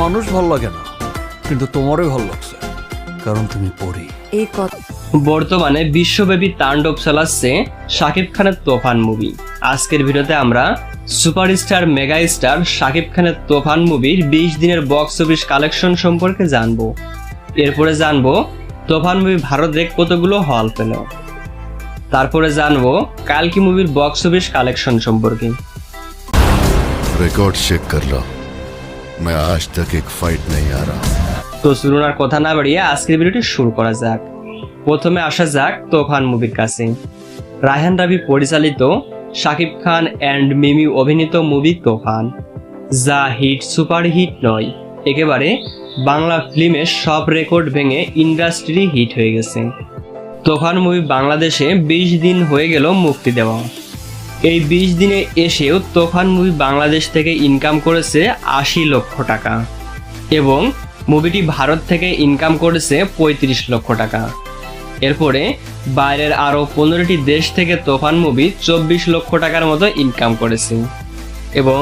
মানুষ ভাল লাগে না, কিন্তু তোমারই ভাল লাগছে কারণ তুমি পড়ি। এই কথা বর্তমানে বিশ্বব্যাপী তাণ্ডব চালাচ্ছে শাকিব খানের তুফান মুভি। আজকের ভিডিওতে আমরা সুপারস্টার মেগা স্টার শাকিব খানের তুফান মুভির 20 দিনের বক্স অফিস কালেকশন সম্পর্কে জানবো। এরপরে জানবো তুফান মুভি ভারতে কতগুলো হল পেল। তারপরে জানবো কালকি মুভির বক্স অফিস কালেকশন সম্পর্কে। रिकॉर्ड चेक कर लो, मैं आज तक एक फाइट नहीं आ रहा। তো চলুন আর কথা না বাড়িয়ে আজকের ভিডিওটি শুরু করা যাক। প্রথমে আসা যাক তুফান মুভির কাছে। রায়হান রাবি পরিচালিত শাকিব খান অ্যান্ড মিমি অভিনীত মুভি তুফান, যা হিট সুপার হিট নয়, একেবারে বাংলা ফিল্মের সব রেকর্ড ভেঙে ইন্ডাস্ট্রি হিট হয়ে গেছে। তুফান মুভি বাংলাদেশে 20 দিন হয়ে গেল মুক্তি দেওয়া। এই 20 দিনে এসেও তুফান মুভি বাংলাদেশ থেকে ইনকাম করেছে 80 লক্ষ টাকা এবং মুভিটি ভারত থেকে ইনকাম করেছে 35 লক্ষ টাকা। এরপরে বাইরের আরও 15টি দেশ থেকে তুফান মুভি 24 লক্ষ টাকার মতো ইনকাম করেছে এবং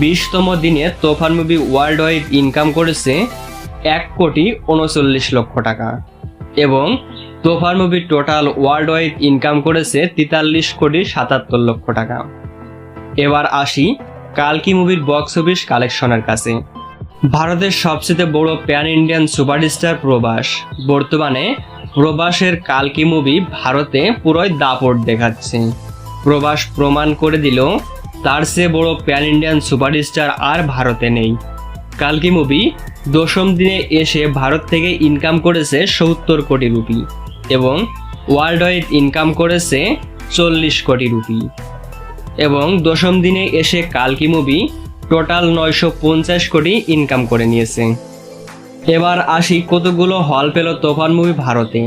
20তম দিনে Toofan movie world wide income করেছে 1,39 লক্ষ টাকা এবং Toofan movie total world wide income করেছে 43,77 লক্ষ টাকা। এবার আসি কালকি মুভির বক্স অফিস কালেকশনের কাছে। ভারতের সবচেয়ে বড় প্যান ইন্ডিয়ান সুপারস্টার প্রভাস। বর্তমানে প্রভাসের কালকি মুভি ভারতে পুরোই দাপট দেখাচ্ছে। প্রভাস প্রমাণ করে দিল তার চেয়ে বড় প্যান ইন্ডিয়ান সুপারস্টার আর ভারতে নেই। কালকি মুভি 10ম দিনে এসে ভারত থেকে ইনকাম করেছে 70 কোটি রুপি এবং ওয়ার্ল্ড ওয়াইড ইনকাম করেছে 40 কোটি রুপি এবং 10ম দিনে এসে কালকি মুভি টোটাল 950 কোটি ইনকাম করে নিয়েছে। এবার আসি কতগুলো হল পেল তুফান মুভি ভারতে।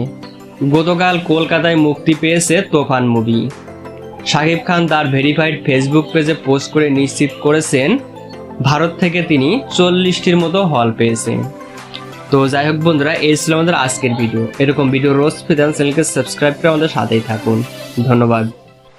গতকাল কলকাতায় মুক্তি পেয়েছে তুফান মুভি। শাকিব খান তার ভেরিফাইড ফেসবুক পেজে পোস্ট করে নিশ্চিত করেছেন ভারত থেকে তিনি 40টির মতো হল পেয়েছেন। তো যাই হোক বন্ধুরা, এই ছিল আমাদের আজকের ভিডিও। এরকম ভিডিও রোজ পেতে চ্যানেলকে সাবস্ক্রাইব করে আমাদের সাথেই থাকুন। ধন্যবাদ।